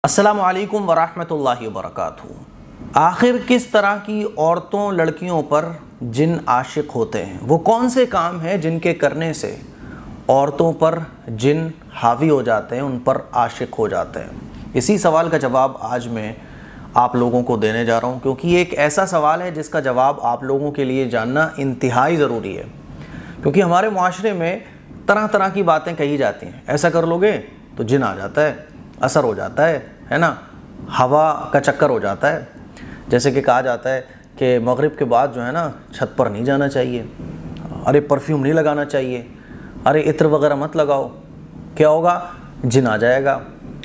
अस्सलामु अलैकुम वरहमतुल्लाहि वबरकातुहू। आखिर किस तरह की औरतों लड़कियों पर जिन आशिक होते हैं, वो कौन से काम हैं जिनके करने से औरतों पर जिन हावी हो जाते हैं, उन पर आशिक हो जाते हैं। इसी सवाल का जवाब आज मैं आप लोगों को देने जा रहा हूँ, क्योंकि ये एक ऐसा सवाल है जिसका जवाब आप लोगों के लिए जानना इंतहाई ज़रूरी है। क्योंकि हमारे मुआशरे में तरह तरह की बातें कही जाती हैं, ऐसा कर लोगे तो जिन आ जाता है, असर हो जाता है ना, हवा का चक्कर हो जाता है। जैसे कि कहा जाता है कि मगरिब के बाद जो है ना छत पर नहीं जाना चाहिए, अरे परफ्यूम नहीं लगाना चाहिए, अरे इत्र वगैरह मत लगाओ, क्या होगा, जिन आ जाएगा,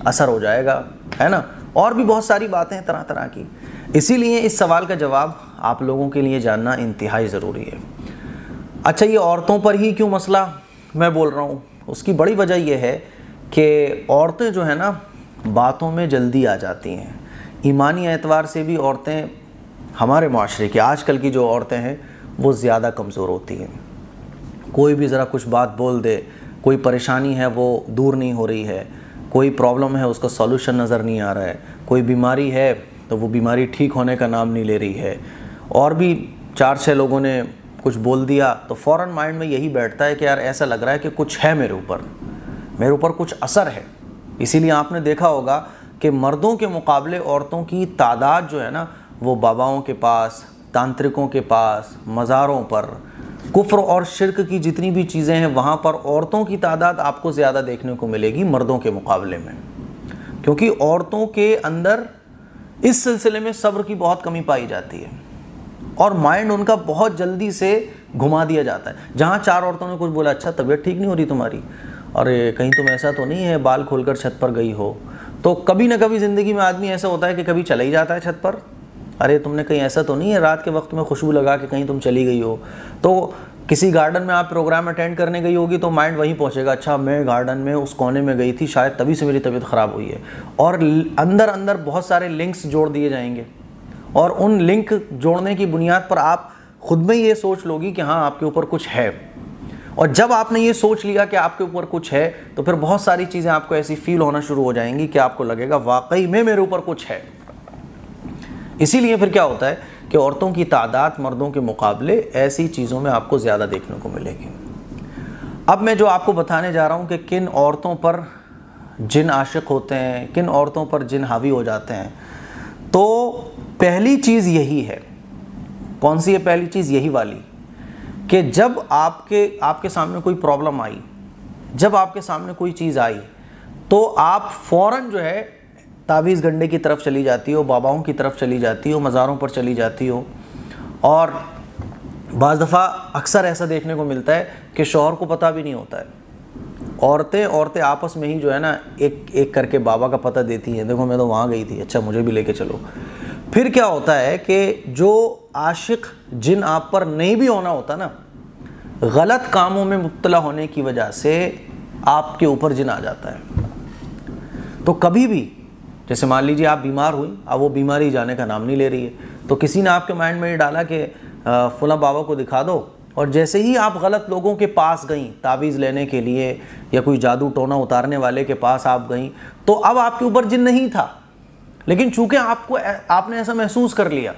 असर हो जाएगा, है ना। और भी बहुत सारी बातें हैं तरह तरह की। इसीलिए इस सवाल का जवाब आप लोगों के लिए जानना इंतहाई ज़रूरी है। अच्छा, ये औरतों पर ही क्यों मसला मैं बोल रहा हूँ, उसकी बड़ी वजह यह है कि औरतें जो है ना बातों में जल्दी आ जाती हैं। ईमानी एतबार से भी औरतें, हमारे माशरे की आजकल की जो औरतें हैं वो ज़्यादा कमज़ोर होती हैं। कोई भी ज़रा कुछ बात बोल दे, कोई परेशानी है वो दूर नहीं हो रही है, कोई प्रॉब्लम है उसका सॉल्यूशन नज़र नहीं आ रहा है, कोई बीमारी है तो वो बीमारी ठीक होने का नाम नहीं ले रही है, और भी 4-6 लोगों ने कुछ बोल दिया तो फ़ौरन माइंड में यही बैठता है कि यार ऐसा लग रहा है कि कुछ है मेरे ऊपर कुछ असर है। इसीलिए आपने देखा होगा कि मर्दों के मुकाबले औरतों की तादाद जो है ना वो बाबाओं के पास, तांत्रिकों के पास, मज़ारों पर, कुफ्र और शिर्क की जितनी भी चीज़ें हैं वहाँ पर औरतों की तादाद आपको ज़्यादा देखने को मिलेगी मर्दों के मुकाबले में। क्योंकि औरतों के अंदर इस सिलसिले में सब्र की बहुत कमी पाई जाती है और माइंड उनका बहुत जल्दी से घुमा दिया जाता है। जहाँ 4 औरतों ने कुछ बोला, अच्छा तबीयत ठीक नहीं हो रही तुम्हारी, अरे कहीं तुम ऐसा तो नहीं है बाल खोलकर छत पर गई हो, तो कभी ना कभी ज़िंदगी में आदमी ऐसा होता है कि कभी चला ही जाता है छत पर। अरे तुमने कहीं ऐसा तो नहीं है रात के वक्त में खुशबू लगा के कहीं तुम चली गई हो। तो किसी गार्डन में आप प्रोग्राम अटेंड करने गई होगी तो माइंड वहीं पहुंचेगा, अच्छा मैं गार्डन में उस कोने में गई थी, शायद तभी से मेरी तबीयत ख़राब हुई है। और अंदर अंदर बहुत सारे लिंक्स जोड़ दिए जाएंगे और उन लिंक जोड़ने की बुनियाद पर आप खुद में ये सोच लोगी कि हाँ आपके ऊपर कुछ है। और जब आपने ये सोच लिया कि आपके ऊपर कुछ है तो फिर बहुत सारी चीज़ें आपको ऐसी फील होना शुरू हो जाएंगी कि आपको लगेगा वाकई में मेरे ऊपर कुछ है। इसीलिए फिर क्या होता है कि औरतों की तादाद मर्दों के मुकाबले ऐसी चीज़ों में आपको ज़्यादा देखने को मिलेगी। अब मैं जो आपको बताने जा रहा हूँ कि किन औरतों पर जिन आशिक होते हैं, किन औरतों पर जिन हावी हो जाते हैं, तो पहली चीज़ यही है। कौन सी है पहली चीज़? यही वाली कि जब आपके सामने कोई प्रॉब्लम आई, जब आपके सामने कोई चीज़ आई तो आप फ़ौरन जो है तावीज़ गंडे की तरफ चली जाती हो, बाबाओं की तरफ चली जाती हो, मज़ारों पर चली जाती हो। और बाज़ दफ़ा अक्सर ऐसा देखने को मिलता है कि शौहर को पता भी नहीं होता है। औरतें आपस में ही जो है ना एक एक करके बाबा का पता देती हैं, देखो मैं तो वहाँ गई थी, अच्छा मुझे भी लेके चलो। फिर क्या होता है कि जो आशिक जिन आप पर नहीं भी होना होता ना, गलत कामों में मुब्तला होने की वजह से आपके ऊपर जिन आ जाता है। तो कभी भी जैसे मान लीजिए आप बीमार हुई, अब वो बीमारी जाने का नाम नहीं ले रही है, तो किसी ने आपके माइंड में ये डाला कि फला बाबा को दिखा दो, और जैसे ही आप गलत लोगों के पास गई तावीज़ लेने के लिए या कोई जादू टोना उतारने वाले के पास आप गई, तो अब आपके ऊपर जिन नहीं था, लेकिन चूंकि आपने ऐसा महसूस कर लिया,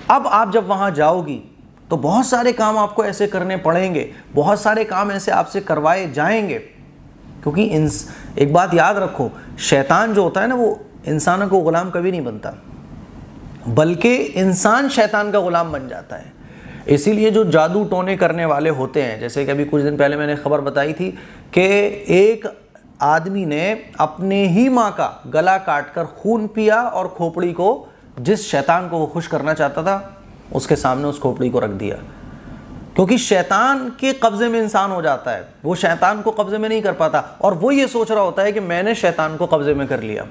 अब आप जब वहाँ जाओगी तो बहुत सारे काम आपको ऐसे करने पड़ेंगे, बहुत सारे काम ऐसे आपसे करवाए जाएंगे। क्योंकि एक बात याद रखो, शैतान जो होता है ना वो इंसानों को ग़ुलाम कभी नहीं बनता, बल्कि इंसान शैतान का ग़ुलाम बन जाता है। इसीलिए जो जादू टोने करने वाले होते हैं, जैसे कि अभी कुछ दिन पहले मैंने खबर बताई थी कि एक आदमी ने अपने ही माँ का गला काटकर खून पिया और खोपड़ी को, जिस शैतान को वो खुश करना चाहता था, उसके सामने उस खोपड़ी को रख दिया। क्योंकि शैतान के कब्जे में इंसान हो जाता है, वो शैतान को कब्जे में नहीं कर पाता, और वो ये सोच रहा होता है कि मैंने शैतान को कब्जे में कर लिया।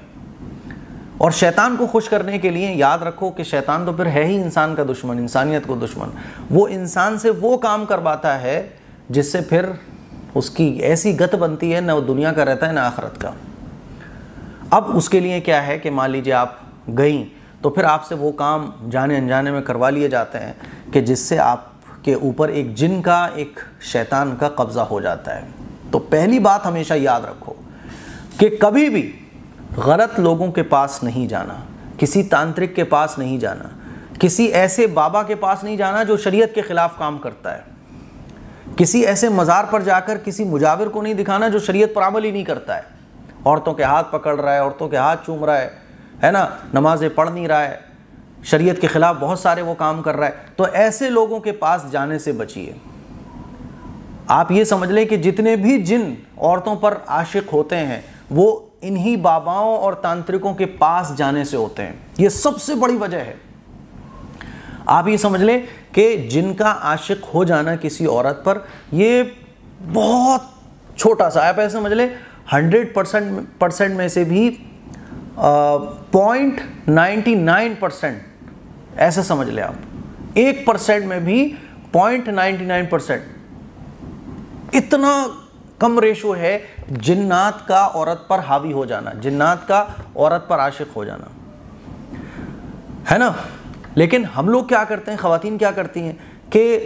और शैतान को खुश करने के लिए याद रखो कि शैतान तो फिर है ही इंसान का दुश्मन, इंसानियत को दुश्मन। वो इंसान से वो काम करवाता है जिससे फिर उसकी ऐसी गत बनती है, ना वो दुनिया का रहता है ना आखिरत का। अब उसके लिए क्या है कि मान लीजिए आप गई तो फिर आपसे वो काम जाने अनजाने में करवा लिए जाते हैं कि जिससे आपके ऊपर एक जिन का, एक शैतान का कब्ज़ा हो जाता है। तो पहली बात हमेशा याद रखो कि कभी भी गलत लोगों के पास नहीं जाना, किसी तांत्रिक के पास नहीं जाना, किसी ऐसे बाबा के पास नहीं जाना जो शरीयत के ख़िलाफ़ काम करता है, किसी ऐसे मज़ार पर जाकर किसी मुजाविर को नहीं दिखाना जो शरीयत पर अमल ही नहीं करता है, औरतों के हाथ पकड़ रहा है, औरतों के हाथ चूम रहा है ना, नमाज़ें पढ़ नहीं रहा है, शरीयत के ख़िलाफ़ बहुत सारे वो काम कर रहा है। तो ऐसे लोगों के पास जाने से बचिए। आप ये समझ लें कि जितने भी जिन औरतों पर आशिक होते हैं वो इन्हीं बाबाओं और तांत्रिकों के पास जाने से होते हैं। ये सबसे बड़ी वजह है। आप ये समझ लें कि जिनका आशिक हो जाना किसी औरत पर, ये बहुत छोटा सा, आप ऐसे समझ लें 100% में से भी 0.99%, ऐसे समझ लें आप, 1% में भी 0.99%, इतना कम रेशो है जिन्नात का औरत पर हावी हो जाना, जिन्नात का औरत पर आशिक हो जाना, है ना। लेकिन हम लोग क्या करते हैं, ख़वातीन क्या करती हैं कि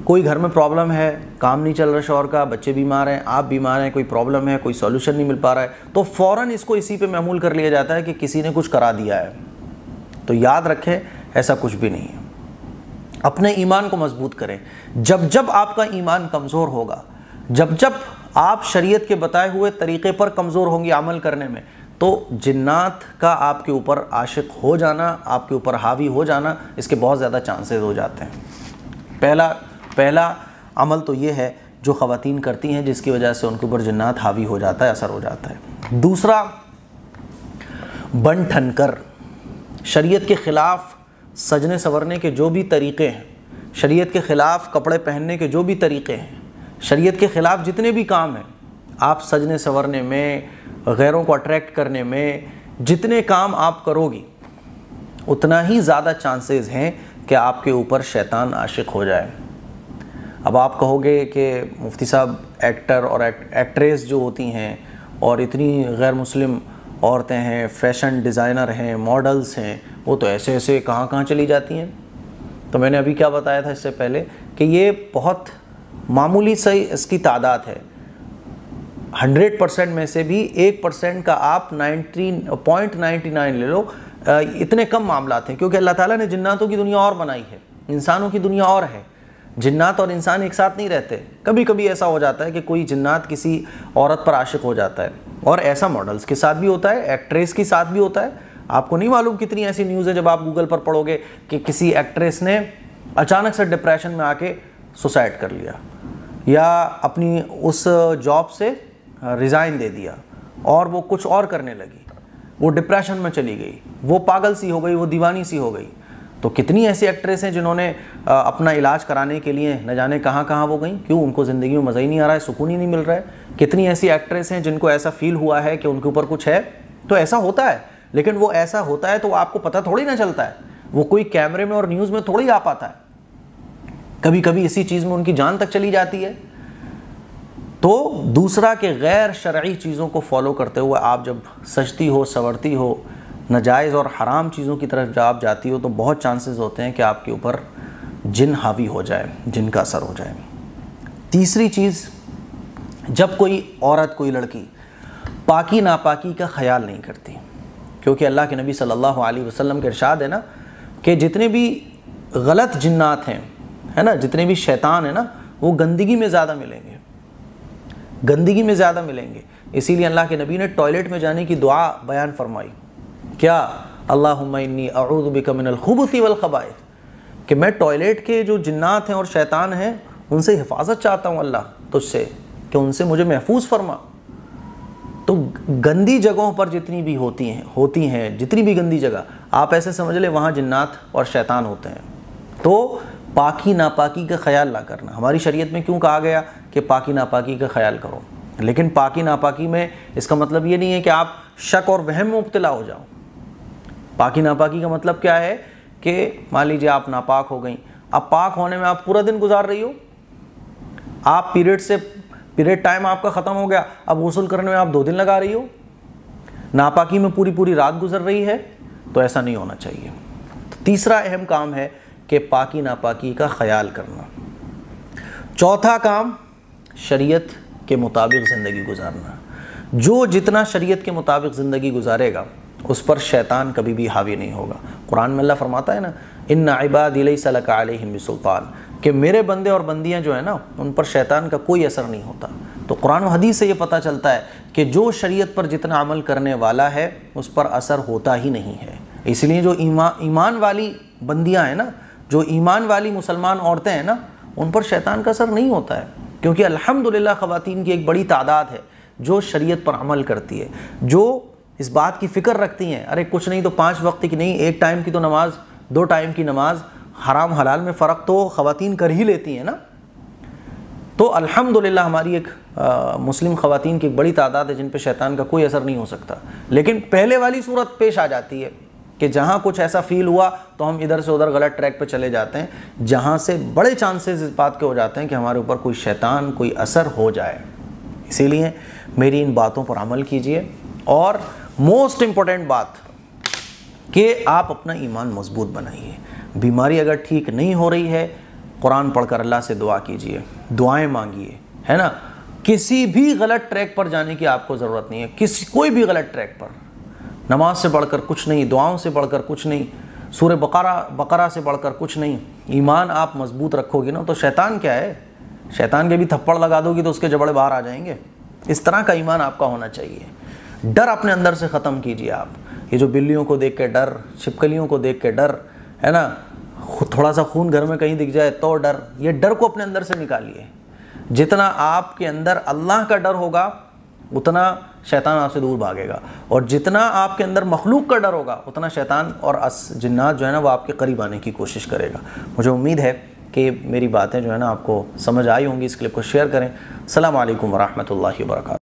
कोई घर में प्रॉब्लम है, काम नहीं चल रहा शौहर का, बच्चे बीमार हैं, आप बीमार हैं, कोई प्रॉब्लम है, कोई सॉल्यूशन नहीं मिल पा रहा है, तो फ़ौरन इसको इसी पे महमूल कर लिया जाता है कि किसी ने कुछ करा दिया है। तो याद रखें, ऐसा कुछ भी नहीं है। अपने ईमान को मजबूत करें। जब जब आपका ईमान कमज़ोर होगा, जब जब आप शरीयत के बताए हुए तरीक़े पर कमज़ोर होंगे अमल करने में, तो जिन्नात का आपके ऊपर आशिक हो जाना, आपके ऊपर हावी हो जाना, इसके बहुत ज़्यादा चांसेस हो जाते हैं। पहला अमल तो ये है जो ख़वातीन करती हैं, जिसकी वजह से उनके ऊपर जिन्नात हावी हो जाता है, असर हो जाता है। दूसरा, बन ठन कर शरीयत के ख़िलाफ़ सजने संवरने के जो भी तरीक़े हैं, शरीयत के ख़िलाफ़ कपड़े पहनने के जो भी तरीक़े हैं, शरीयत के ख़िलाफ़ जितने भी काम हैं, आप सजने संवरने में, गैरों को अट्रैक्ट करने में जितने काम आप करोगी, उतना ही ज़्यादा चांसेस हैं कि आपके ऊपर शैतान आशिक हो जाए। अब आप कहोगे कि मुफ्ती साहब, एक्टर और एक्ट्रेस जो होती हैं और इतनी गैर मुस्लिम औरतें हैं, फैशन डिज़ाइनर हैं, मॉडल्स हैं, वो तो ऐसे ऐसे कहाँ चली जाती हैं। तो मैंने अभी क्या बताया था इससे पहले कि ये बहुत मामूली सी इसकी तादाद है। 100% में से भी 1% का आप 0.99 ले लो, इतने कम मामलात हैं, क्योंकि अल्लाह ताला ने जिन्नातों की दुनिया और बनाई है, इंसानों की दुनिया और है। जिन्नात और इंसान एक साथ नहीं रहते। कभी कभी ऐसा हो जाता है कि कोई जिन्नात किसी औरत पर आशिक हो जाता है, और ऐसा मॉडल्स के साथ भी होता है, एक्ट्रेस के साथ भी होता है। आपको नहीं मालूम कितनी ऐसी न्यूज़ है, जब आप गूगल पर पढ़ोगे कि किसी एक्ट्रेस ने अचानक से डिप्रेशन में आके सुसाइड कर लिया, या अपनी उस जॉब से रिज़ाइन दे दिया और वो कुछ और करने लगी, वो डिप्रेशन में चली गई, वो पागल सी हो गई, वो दीवानी सी हो गई। तो कितनी ऐसी एक्ट्रेस हैं जिन्होंने अपना इलाज कराने के लिए न जाने कहाँ वो गई, क्यों? उनको ज़िंदगी में मज़ा ही नहीं आ रहा है, सुकून ही नहीं मिल रहा है। कितनी ऐसी एक्ट्रेस हैं जिनको ऐसा फील हुआ है कि उनके ऊपर कुछ है। तो ऐसा होता है, लेकिन वो ऐसा होता है तो आपको पता थोड़ी ना चलता है, वो कोई कैमरे में और न्यूज़ में थोड़ी आ पाता है। कभी कभी इसी चीज़ में उनकी जान तक चली जाती है। तो दूसरा के गैर शरई चीज़ों को फॉलो करते हुए आप जब सजती हो, संवरती हो, नाजायज़ और हराम चीज़ों की तरफ जब आप जाती हो, तो बहुत चांसेस होते हैं कि आपके ऊपर जिन हावी हो जाए, जिन का असर हो जाए। तीसरी चीज़, जब कोई औरत, कोई लड़की पाकी नापाकी का ख्याल नहीं करती, क्योंकि अल्लाह के नबी सल्लल्लाहु अलैहि वसल्लम के इरशाद है ना कि जितने भी गलत जिन्नात हैं, है ना, जितने भी शैतान हैं ना, वो गंदगी में ज़्यादा मिलेंगे, गंदगी में ज़्यादा मिलेंगे। इसीलिए अल्लाह के नबी ने टॉयलेट में जाने की दुआ बयान फरमाई, क्या? अल्लाहुम्मा इन्नी अऊज़ु बिका मिनल खुबुसी वल खबाइस, कि मैं टॉयलेट के जो जिन्नात हैं और शैतान हैं उनसे हिफाजत चाहता हूँ अल्लाह तुझसे, कि उनसे मुझे महफूज फरमा। तो गंदी जगहों पर जितनी भी होती हैं जितनी भी गंदी जगह, आप ऐसे समझ ले वहाँ जिन्नात और शैतान होते हैं। तो पाकी नापाकी का ख्याल ना करना, हमारी शरीयत में क्यों कहा गया कि पाकी नापाकी का ख्याल करो? लेकिन पाकी नापाकी में इसका मतलब ये नहीं है कि आप शक और वहम में मुब्तला हो जाओ। पाकी नापाकी का मतलब क्या है कि मान लीजिए आप नापाक हो गई, अब पाक होने में आप पूरा दिन गुजार रही हो, आप पीरियड टाइम आपका ख़त्म हो गया, अब गुस्ल करने में आप 2 दिन लगा रही हो, नापाकी में पूरी रात गुजर रही है, तो ऐसा नहीं होना चाहिए। तो तीसरा अहम काम है कि पाकी नापाकी का ख्याल करना। चौथा काम, शरीयत के मुताबिक ज़िंदगी गुजारना। जो जितना शरीयत के मुताबिक ज़िंदगी गुजारेगा उस पर शैतान कभी भी हावी नहीं होगा। कुरान में अल्लाह फरमाता है ना, इन्ना इबादी लैसा लका अलैहिम बिसुल्तान, कि मेरे बंदे और बंदियां जो है ना उन पर शैतान का कोई असर नहीं होता। तो कुरान और हदीस से ये पता चलता है कि जो शरीयत पर जितना अमल करने वाला है उस पर असर होता ही नहीं है। इसलिए जो ईमान वाली बंदियां हैं ना, जो ईमान वाली मुसलमान औरतें हैं ना, उन पर शैतान का असर नहीं होता है, क्योंकि अल्हम्दुलिल्लाह ख़वातीन की एक बड़ी तादाद है जो शरीयत पर अमल करती है, जो इस बात की फ़िक्र रखती हैं, अरे कुछ नहीं तो 5 वक्त की नहीं, 1 टाइम की तो नमाज, 2 टाइम की नमाज, हराम हलाल में फ़र्क तो ख़वातीन कर ही लेती हैं ना। तो अल्हम्दुलिल्लाह हमारी एक मुस्लिम ख़वातीन की एक बड़ी तादाद है जिन पे शैतान का कोई असर नहीं हो सकता। लेकिन पहले वाली सूरत पेश आ जाती है कि जहाँ कुछ ऐसा फ़ील हुआ तो हम इधर से उधर गलत ट्रैक पे चले जाते हैं, जहाँ से बड़े चांसेस इस बात के हो जाते हैं कि हमारे ऊपर कोई शैतान, कोई असर हो जाए। इसीलिए मेरी इन बातों पर अमल कीजिए। और मोस्ट इम्पॉर्टेंट बात कि आप अपना ईमान मजबूत बनाइए। बीमारी अगर ठीक नहीं हो रही है, कुरान पढ़कर अल्लाह से दुआ कीजिए, दुआएं मांगिए, है ना। किसी भी गलत ट्रैक पर जाने की आपको ज़रूरत नहीं है, कोई भी गलत ट्रैक पर, नमाज से बढ़कर कुछ नहीं, दुआओं से बढ़कर कुछ नहीं, सूरह बकरा से बढ़कर कुछ नहीं। ईमान आप मजबूत रखोगे ना तो शैतान क्या है, शैतान के भी थप्पड़ लगा दोगी तो उसके जबड़े बाहर आ जाएंगे। इस तरह का ईमान आपका होना चाहिए। डर अपने अंदर से ख़त्म कीजिए आप। ये जो बिल्लियों को देख के डर, छिपकलियों को देख के डर, है ना, थोड़ा सा खून घर में कहीं दिख जाए तो डर, ये डर को अपने अंदर से निकालिए। जितना आपके अंदर अल्लाह का डर होगा उतना शैतान आपसे दूर भागेगा, और जितना आपके अंदर मखलूक का डर होगा उतना शैतान और जिन्नात जो है ना वो आपके करीब आने की कोशिश करेगा। मुझे उम्मीद है कि मेरी बातें जो है ना आपको समझ आई होंगी। इस क्लिप को शेयर करें। अस्सलामु अलैकुम वरहमतुल्लाहि वबरकातुहू।